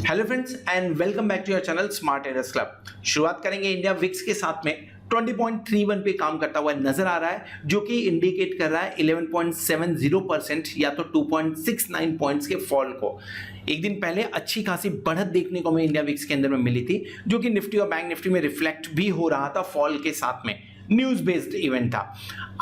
Hello friends and welcome back to your channel smart traders club. शुरुआत करेंगे India VIX के साथ में 20.31 पे काम करता हुआ नजर आ रहा है, जो कि इंडिकेट कर रहा है 11.70% या तो 2.69 पॉइंट्स के फॉल को। एक दिन पहले अच्छी खासी बढ़त देखने को हमें इंडिया विक्स के अंदर में मिली थी, जो कि निफ्टी और बैंक निफ्टी में रिफ्लेक्ट भी हो रहा था फॉल के साथ में। न्यूज बेस्ड इवेंट था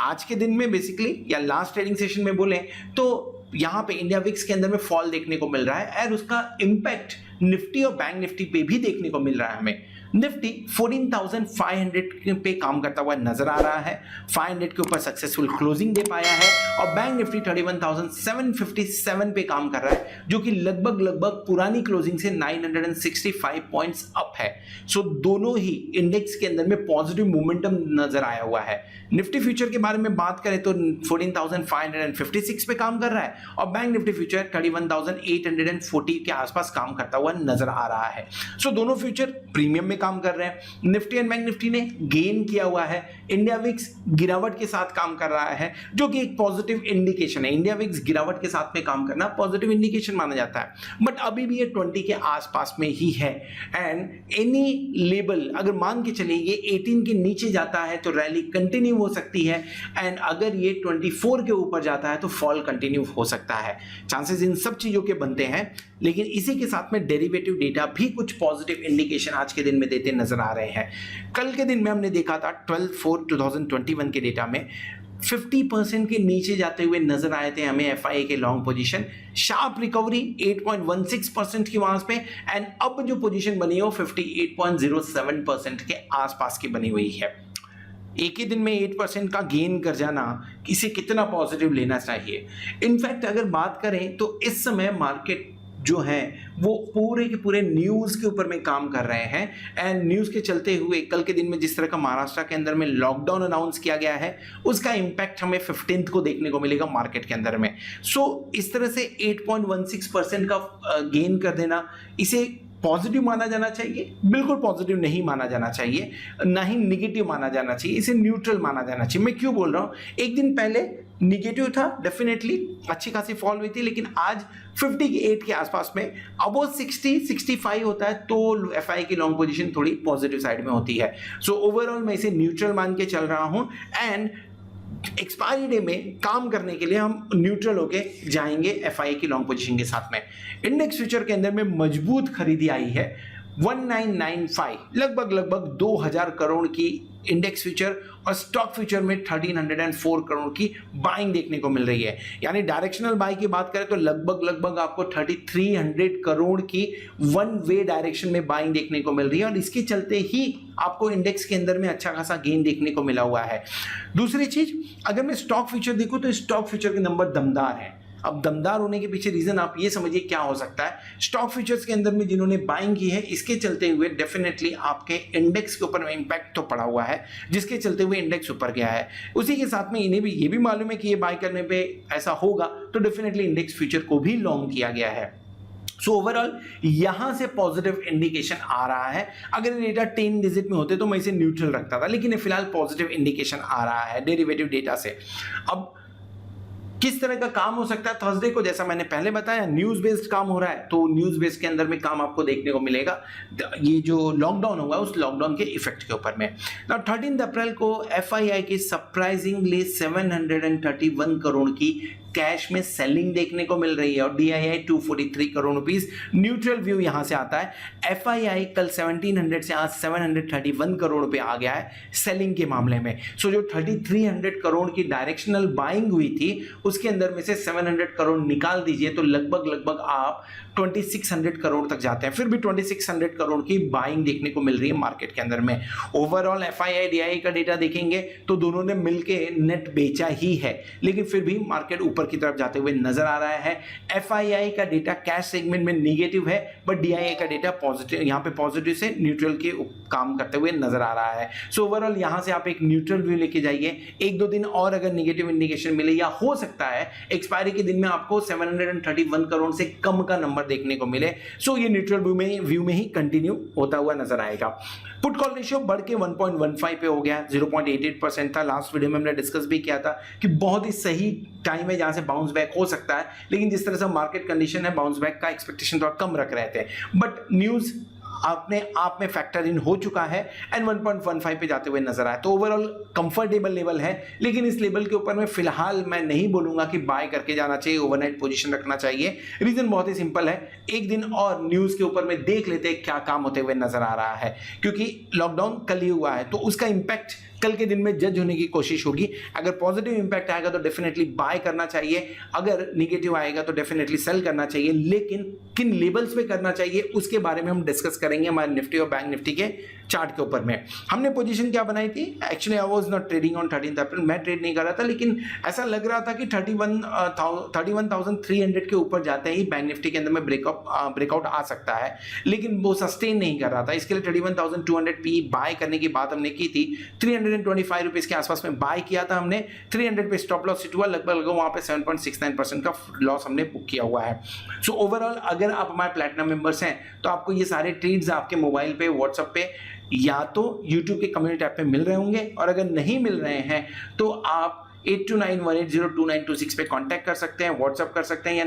आज के दिन में बेसिकली, या लास्ट ट्रेडिंग सेशन में बोले तो यहां पे इंडिया विक्स के अंदर में फॉल देखने को मिल रहा है और उसका इंपैक्ट निफ्टी और बैंक निफ्टी पे भी देखने को मिल रहा है हमें। निफ्टी 14,500 पे काम करता हुआ नजर आ रहा है, 500 के ऊपर सक्सेसफुल क्लोजिंग दे पाया है, और बैंक निफ्टी 31,757 पे काम कर रहा है, जो कि लगभग पुरानी क्लोजिंग से 965 पॉइंट्स अप है। सो दोनों ही इंडेक्स के अंदर में पॉजिटिव मोमेंटम नजर आया हुआ है। निफ्टी फ्यूचर के बारे में बात करें तो 14,556 पे काम कर रहा है, और बैंक निफ्टी फ्यूचर 31,840 के आसपास काम करता हुआ नजर आ रहा है। सो दोनों फ्यूचर प्रीमियम में काम कर रहे हैं। निफ्टी एंड बैंक निफ्टी ने गेन किया हुआ है, इंडिया विक्स गिरावट के साथ काम कर रहा है, जो कि एक पॉजिटिव इंडिकेशन है। इंडिया विक्स गिरावट के साथ में काम करना पॉजिटिव इंडिकेशन माना जाता है, बट अभी भी ये 20 के आसपास में ही है। एंड एनी लेवल अगर मान के चले ये 18 के नीचे जाता है तो रैली कंटिन्यू हो सकती है, एंड अगर ये 24 के ऊपर जाता है तो फॉल कंटिन्यू हो सकता है। चांसेस इन सब चीजों के बनते हैं, लेकिन इसी के साथ में डेरिवेटिव डेटा भी कुछ पॉजिटिव इंडिकेशन आज के दिन में देते नजर आ रहे हैं। कल के दिन में हमने देखा था 12/4/2021 के डेटा में 50% के नीचे जाते हुए नजर आए थे हमें एफआईए के लॉन्ग पोजीशन। शार्प रिकवरी 8.16% की वहां पे, एंड अब जो पोजीशन बनी है वो 58.07% के आसपास की बनी हुई है। एक ही दिन में 8% का गेन कर जाना इसे कितना पॉजिटिव लेना चाहिए। इनफैक्ट अगर बात करें तो इस समय मार्केट जो है वो पूरे के पूरे न्यूज़ के ऊपर में काम कर रहे हैं, एंड न्यूज़ के चलते हुए कल के दिन में जिस तरह का महाराष्ट्र के अंदर में लॉकडाउन अनाउंस किया गया है, उसका इंपैक्ट हमें 15th को देखने को मिलेगा मार्केट के अंदर में। सो इस तरह से 8.16% का गेन कर देना, इसे पॉजिटिव माना जाना चाहिए? बिल्कुल पॉजिटिव नहीं माना जाना चाहिए, ना ही निगेटिव माना जाना चाहिए, इसे न्यूट्रल माना जाना चाहिए। मैं क्यों बोल रहा हूं, एक दिन पहले निगेटिव था, डेफिनेटली अच्छी खासी फॉल हुई थी, लेकिन आज 58 के आसपास में अबो 60-65 होता है तो एफआई की लॉन्ग पोजीशन थोड़ी पॉजिटिव साइड में होती है। सो ओवरऑल मैं इसे न्यूट्रल मान के चल रहा हूं, एंड एक्सपायरी डे में काम करने के लिए हम न्यूट्रल होके जाएंगे एफआई की लॉन्ग पोजीशन के साथ में। इंडेक्स फ्यूचर के अंदर में मजबूत खरीदी आई है 1995, लगभग 2000 करोड़ की इंडेक्स फ्यूचर, और स्टॉक फ्यूचर में 1304 करोड़ की बाइंग देखने को मिल रही है। यानी डायरेक्शनल बाई की बात करें तो लगभग आपको 3300 करोड़ की वन वे डायरेक्शन में बाइंग देखने को मिल रही है, और इसके चलते ही आपको इंडेक्स के अंदर में अच्छा खासा गेन देखने को मिला हुआ है। दूसरी चीज, अगर मैं स्टॉक फ्यूचर देखूं तो स्टॉक फ्यूचर के नंबर दमदार है। अब दमदार होने के पीछे रीजन आप ये समझिए क्या हो सकता है। स्टॉक फ्यूचर्स के अंदर में जिन्होंने बाइंग की है, इसके चलते हुए डेफिनेटली आपके इंडेक्स के ऊपर इंपैक्ट तो पड़ा हुआ है, जिसके चलते हुए इंडेक्स ऊपर गया है। उसी के साथ में इन्हें भी ये भी मालूम है कि ये बाय करने पे ऐसा होगा, तो डेफिनेटली इंडेक्स फ्यूचर को भी लॉन्ग किया गया है। सो ओवरऑल यहां से पॉजिटिव इंडिकेशन आ रहा है। अगर ये डेटा 10 डिजिट में होते तो मैं इसे न्यूट्रल रखता था, लेकिन फिलहाल पॉजिटिव इंडिकेशन आ रहा है डेरिवेटिव डेटा से। अब किस तरह का काम हो सकता है थर्सडे को, जैसा मैंने पहले बताया न्यूज बेस्ड काम हो रहा है, तो न्यूज बेस्ड के अंदर में काम आपको देखने को मिलेगा ये जो लॉकडाउन होगा उस लॉकडाउन के इफेक्ट के ऊपर में। नाउ 13 अप्रैल को एफआईआई की सरप्राइजिंगली 731 करोड़ की कैश में सेलिंग देखने को मिल रही है, और DII 243 crore rupees. Neutral view यहां से आता है। एफआईआई कल 1700 से आज 731 करोड़ रुपए आ गया है सेलिंग के मामले में। सो जो 3300 करोड़ की डायरेक्शनल बाइंग हुई थी उसके अंदर में से 700 करोड़ निकाल दीजिए तो लगभग आप 2600 करोड़ तक जाते हैं। फिर भी 2600 करोड़ की बाइंग देखने को मिल रही है मार्केट के अंदर में। ओवरऑल एफआईआई डीआईआई का डेटा देखेंगे तो दोनों ने मिलके नेट बेचा ही है, लेकिन फिर भी मार्केट ऊपर की तरफ जाते हुए नजर आ रहा है। एफआईआई का डेटा कैश सेगमेंट में नेगेटिव है, बट डीआईआई का डेटा पॉजिटिव, यहां पे पॉजिटिव से न्यूट्रल के काम करते हुए नजर आ रहा है। सो ओवरऑल यहां से आप एक न्यूट्रल व्यू लेके जाइए। एक दो दिन और अगर नेगेटिव इंडिकेशन मिले, या हो सकता है एक्सपायरी के दिन में आपको 731 करोड़ से कम का नंबर देखने को मिले, सो ये न्यूट्रल व्यू में ही कंटिन्यू होता हुआ नजर आएगा। पुट कॉल रेशियो बढ़ के 1.15 पे हो गया, 0.88% था। लास्ट वीडियो में हमने डिस्कस भी किया था कि बहुत ही सही टाइम है जहां से बाउंस बैक हो सकता है, लेकिन जिस तरह से मार्केट कंडीशन है बाउंस बैक का एक्सपेक्टेशन थोड़ा कम रख रहे थे, बट न्यूज अपने आप में फैक्टर इन हो चुका है एंड 1.15 पे जाते हुए नजर आया। तो ओवरऑल कंफर्टेबल लेवल है, लेकिन इस लेवल के ऊपर में फिलहाल मैं नहीं बोलूंगा कि बाय करके जाना चाहिए, ओवरनाइट पोजीशन रखना चाहिए। रीजन बहुत ही सिंपल है, एक दिन और न्यूज के ऊपर में देख लेते हैं क्या काम होते हुए नजर आ रहा है, क्योंकि लॉकडाउन कल ही हुआ है तो उसका इंपैक्ट कल के दिन में जज होने की कोशिश होगी। अगर पॉजिटिव इंपैक्ट आएगा तो डेफिनेटली बाय करना चाहिए, अगर नेगेटिव आएगा तो डेफिनेटली सेल करना चाहिए, लेकिन किन लेवल्स पे करना चाहिए उसके बारे में हम डिस्कस करेंगे हमारे निफ्टी और बैंक निफ्टी के चार्ट के ऊपर में। हमने पोजीशन क्या बनाई थी, actually I was not trading on 13 अप्रैल, मैं ट्रेड नहीं कर रहा था, लेकिन ऐसा लग रहा था कि 31,300 के ऊपर जाते ही बैंक निफ्टी के अंदर में ब्रेकआउट आ सकता है, लेकिन वो सस्टेन नहीं कर रहा था। इसके लिए 31,200 पी बाय करने की बात हमने की थी, 325 रुपीज के आसपास में बाय किया था हमने, 300 पे स्टॉप लॉस हिट हुआ, लगभग वहां पे 7.69% का लॉस हमने बुक किया हुआ है। सो ओवरऑल अगर आप हमारे प्लैटिनम मेंबर्स हैं तो आपको ये सारे ट्रेड्स आपके मोबाइल पे, व्हाट्सएप पे या तो YouTube के कम्युनिटी ऐप पे मिल रहे होंगे, और अगर नहीं मिल रहे हैं तो आप 8291802926 पे कांटेक्ट कर सकते हैं, व्हाट्सएप कर सकते हैं या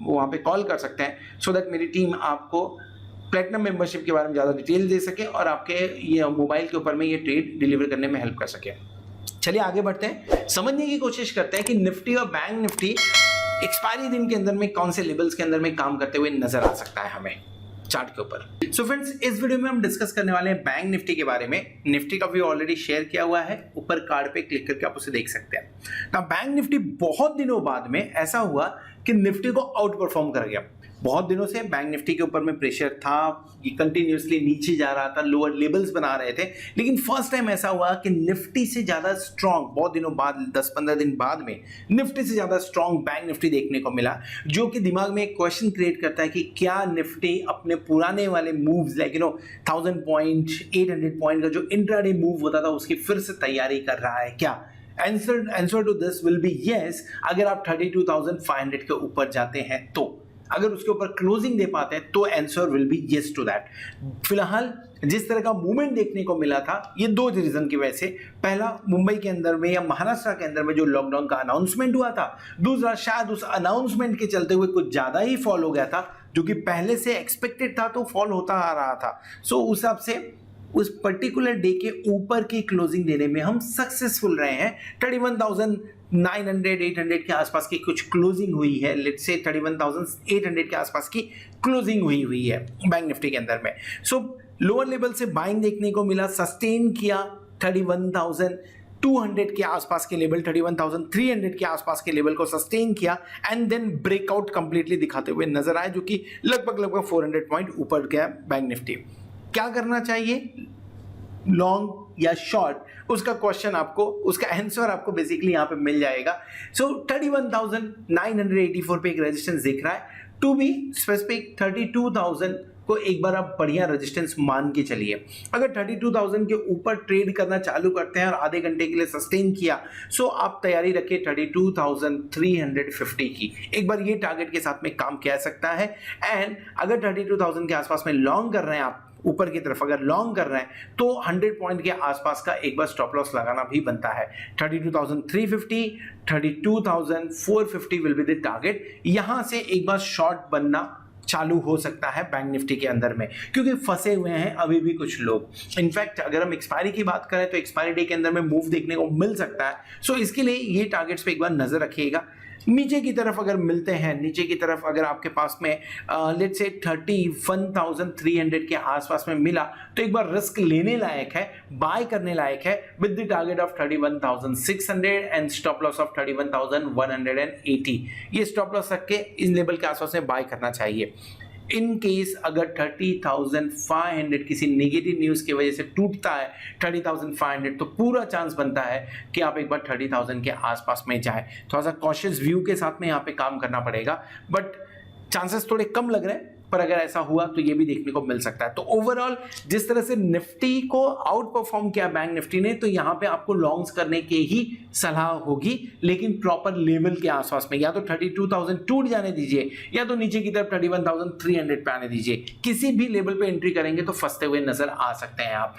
वहां पे कॉल कर सकते हैं, सो दैट मेरी टीम आपको प्लैटिनम मेंबरशिप के बारे में ज़्यादा डिटेल दे सके और आपके ये मोबाइल के ऊपर में ये ट्रेड डिलीवर करने में हेल्प कर सके। चलिए आगे बढ़ते हैं, समझने की कोशिश करते हैं कि निफ्टी और बैंक निफ्टी एक्सपायरी दिन के अंदर में कौन से लेवल्स के अंदर में काम करते हुए नजर आ सकता है हमें चार्ट के ऊपर। सो फ्रेंड्स, इस वीडियो में हम डिस्कस करने वाले हैं बैंक निफ्टी के बारे में। निफ्टी का व्यू ऑलरेडी शेयर किया हुआ है, ऊपर कार्ड पे क्लिक करके आप उसे देख सकते हैं। ना बैंक निफ्टी बहुत दिनों बाद में ऐसा हुआ कि निफ्टी को आउट परफॉर्म कर गया। बहुत दिनों से बैंक निफ्टी के ऊपर में प्रेशर था, ये कंटिन्यूअसली नीचे जा रहा था, लोअर लेवल्स बना रहे थे, लेकिन फर्स्ट टाइम ऐसा हुआ कि निफ्टी से ज्यादा स्ट्रॉन्ग, बहुत दिनों बाद 10-15 दिन बाद में निफ्टी से ज्यादा स्ट्रॉन्ग बैंक निफ्टी देखने को मिला, जो कि दिमाग में एक क्वेश्चन क्रिएट करता है कि क्या निफ्टी अपने पुराने वाले मूव्स लाइक 1000 पॉइंट 800 पॉइंट का जो इंट्राडे मूव होता था उसकी फिर से तैयारी कर रहा है क्या? Answer to this will be yes, अगर आप 32,500 के ऊपर जाते हैं तो, अगर उसके ऊपर क्लोजिंग दे पाते हैं तो answer will be yes to that. फिलहाल जिस तरह का मूवमेंट देखने को मिला था, ये दो रीजन की वजह से, पहला मुंबई के अंदर में या महाराष्ट्र के अंदर में जो लॉकडाउन का अनाउंसमेंट हुआ था, दूसरा शायद उस अनाउंसमेंट के चलते हुए कुछ ज्यादा ही फॉल हो गया था, जो कि पहले से एक्सपेक्टेड था तो फॉल होता आ रहा था। सो उस हिसाब से उस पर्टिकुलर डे के ऊपर की क्लोजिंग देने में हम सक्सेसफुल रहे हैं। 31,900-800 के आसपास की कुछ क्लोजिंग हुई है, लेट्स से 31,800 के आसपास की क्लोजिंग हुई है बैंक निफ्टी के अंदर में। सो लोअर लेवल से बाइंग देखने को मिला, सस्टेन किया 31,200 के आसपास के लेवल, 31,300 के आसपास के लेवल को सस्टेन किया एंड देन ब्रेकआउट कंप्लीटली दिखाते हुए नजर आए, जो कि लगभग 400 पॉइंट ऊपर गया बैंक निफ्टी। क्या करना चाहिए, लॉन्ग या शॉर्ट, उसका क्वेश्चन आपको, उसका आंसर आपको बेसिकली यहां पे मिल जाएगा। सो 31,984 पे एक रेजिस्टेंस दिख रहा है, टू बी स्पेसिफिक 32,000 को एक बार आप बढ़िया रेजिस्टेंस मान के चलिए। अगर 32,000 के ऊपर ट्रेड करना चालू करते हैं और आधे घंटे के लिए सस्टेन किया, सो आप तैयारी रखिए 32,350 की, एक बार ये टारगेट के साथ में काम किया सकता है। एंड अगर 32,000 के आसपास में लॉन्ग कर रहे हैं आप, ऊपर की तरफ अगर लॉन्ग कर रहे हैं तो 100 पॉइंट के आसपास का एक बार स्टॉप लॉस लगाना भी बनता है। 32,350, 32,450 विल बी द टारगेट। यहां से एक बार शॉर्ट बनना चालू हो सकता है बैंक निफ्टी के अंदर में, क्योंकि फंसे हुए हैं अभी भी कुछ लोग। इनफैक्ट अगर हम एक्सपायरी की बात करें तो एक्सपायरी डे के अंदर में मूव देखने को मिल सकता है। सो इसके लिए ये टारगेट्स पे एक बार नजर रखिएगा। नीचे की तरफ अगर मिलते हैं, नीचे की तरफ अगर आपके पास में लेट्स से 31,300 के आसपास में मिला तो एक बार रिस्क लेने लायक है, बाय करने लायक है, with the target of 31,600 and stop loss of 31,180। ये स्टॉप लॉस रख के इस लेवल के आसपास में बाय करना चाहिए। इन केस अगर 30,500 किसी नेगेटिव न्यूज की वजह से टूटता है 30,500, तो पूरा चांस बनता है कि आप एक बार 30,000 के आसपास में जाए। थोड़ा सा कॉशियस व्यू के साथ में यहाँ पे काम करना पड़ेगा, बट चांसेस थोड़े कम लग रहे हैं। पर अगर ऐसा हुआ तो ये भी देखने को मिल सकता है। तो ओवरऑल जिस तरह से निफ्टी को आउट परफॉर्म किया बैंक निफ्टी ने, तो यहां पे आपको लॉन्ग्स करने की ही सलाह होगी, लेकिन प्रॉपर लेवल के आसपास में, या तो 32,000 टूट जाने दीजिए या तो नीचे की तरफ 31,300 पे आने दीजिए। किसी भी लेवल पे एंट्री करेंगे तो फंसते हुए नजर आ सकते हैं आप।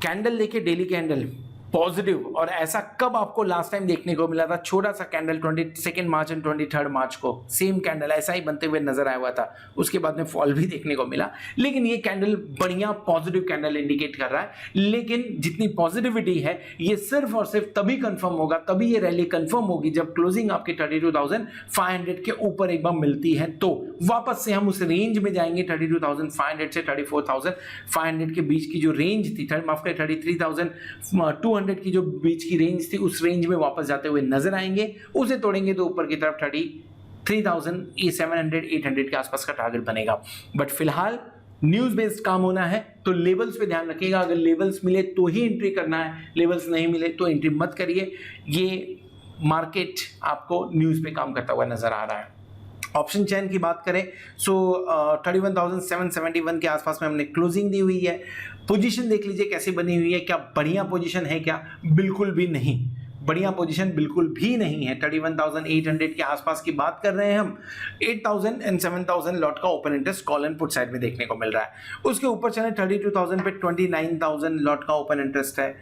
कैंडल देखिए, डेली कैंडल पॉजिटिव, और ऐसा कब आपको लास्ट टाइम देखने को मिला था? छोटा सा कैंडल 22 मार्च एंड 23 मार्च को सेम कैंडल ऐसा ही बनते हुए नजर आया हुआ था, उसके बाद में फॉल भी देखने को मिला, लेकिन ये कैंडल बढ़िया पॉजिटिव कैंडल इंडिकेट कर रहा है। लेकिन जितनी पॉजिटिविटी है ये सिर्फ और सिर्फ तभी कंफर्म होगा, तभी ये रैली कंफर्म होगी जब क्लोजिंग आपके 32,500 के ऊपर एक बार मिलती है, तो वापस से हम उस रेंज में जाएंगे 32,500 से 34,500 के बीच की जो रेंज थी, माफ करें 33,200 की जो बीच की रेंज थी, उस रेंज में वापस जाते हुए नजर आएंगे। उसे तोड़ेंगे तो ऊपर की तरफ 33,700 800 के आसपास का टारगेट बनेगा। बट फिलहाल न्यूज बेस्ड काम होना है तो लेवल्स पे ध्यान रखिएगा। अगर लेवल्स मिले तो ही एंट्री करना है, लेवल्स नहीं मिले तो एंट्री मत करिए। ये मार्केट आपको न्यूज पे काम करता हुआ नजर आ रहा है। ऑप्शन चैन की बात करें सो 31,771 के आसपास में हमने क्लोजिंग दी हुई है। पोजीशन देख लीजिए कैसी बनी हुई है, क्या बढ़िया पोजीशन है क्या? बिल्कुल भी नहीं, बढ़िया पोजीशन बिल्कुल भी नहीं है। 31,800 के आसपास की बात कर रहे हैं हम। 8,000 एंड 7,000 लॉट का open interest call and put side में देखने को मिल रहा है। उसके ऊपर चले 32,000 पे 29,000 लॉट का ओपन इंटरेस्ट है।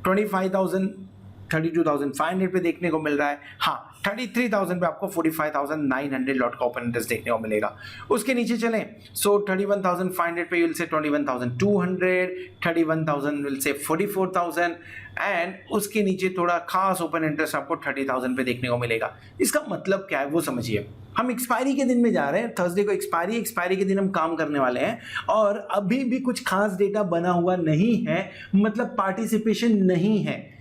32,500 पे देखने को मिल रहा है। हाँ, 33,000 पे आपको 45,900 लॉट का ओपन इंटरेस्ट देखने को मिलेगा। उसके नीचे चलें सो 31,500 पे will say 21,200, 31,000 will say 44,000 and उसके नीचे थोड़ा खास ओपन इंटरेस्ट आपको 30,000 पे देखने को मिलेगा। इसका मतलब क्या है वो समझिए। हम एक्सपायरी के दिन में जा रहे हैं, थर्सडे को एक्सपायरी के दिन हम काम करने वाले हैं और अभी भी कुछ खास डेटा बना हुआ नहीं है, मतलब पार्टिसिपेशन नहीं है।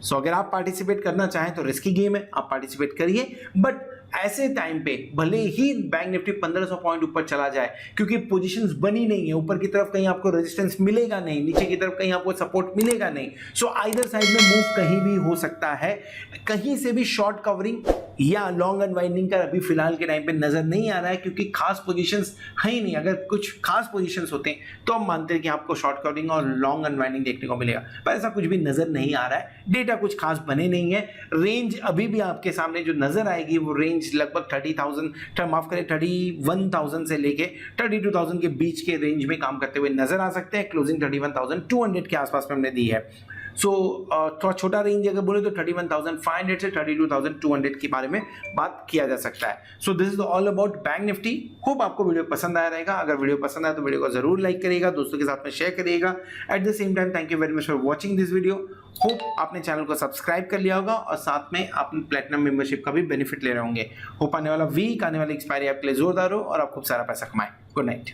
सो अगर आप पार्टिसिपेट करना चाहें तो रिस्की गेम है, आप पार्टिसिपेट करिए, बट ऐसे टाइम पे भले ही बैंक निफ्टी 1500 पॉइंट ऊपर चला जाए, क्योंकि पोजीशंस बनी नहीं है, ऊपर की तरफ कहीं आपको रेजिस्टेंस मिलेगा नहीं, नीचे की तरफ कहीं आपको सपोर्ट मिलेगा नहीं। सो आइदर साइड में मूव कहीं भी हो सकता है, कहीं से भी शॉर्ट कवरिंग या लॉन्ग अनवाइंडिंग का अभी फिलहाल के टाइम पे नजर नहीं आ रहा है, क्योंकि खास पोजीशंस है ही नहीं। अगर कुछ खास पोजीशंस होते हैं तो हम मानते हैं कि आपको शॉर्ट कवरिंग और लॉन्ग अनवाइंडिंग देखने को मिलेगा, पर ऐसा कुछ भी नजर नहीं आ रहा है। डेटा कुछ खास बने नहीं है। रेंज अभी भी आपके सामने जो नजर आएगी वो रेंज लगभग 31,000 से लेके 32,000 के बीच के रेंज में काम करते हुए नजर आ सकते हैं। क्लोजिंग 31,200 के आसपास में हमने दी है। सो थोड़ा छोटा रेंज अगर बोले तो 31,500 से 32,200 के बारे में बात किया जा सकता है। So this is all about bank Nifty. Hope आपको वीडियो पसंद आया रहेगा। अगर वीडियो पसंद आया तो वीडियो को जरूर लाइक करिएगा, दोस्तों के साथ में शेयर करिएगा। At the same time thank you very much for watching this video. Hope आपने चैनल को सब्सक्राइब कर लिया होगा और साथ में आप प्लेटिनम मेंबरशिप का भी बेनिफिट ले रहे होंगे। होप आने वाला वीक, आने वाली एक्सपायरी आपके लिए जोरदार हो और आप खूब सारा पैसा कमाएं। Good night.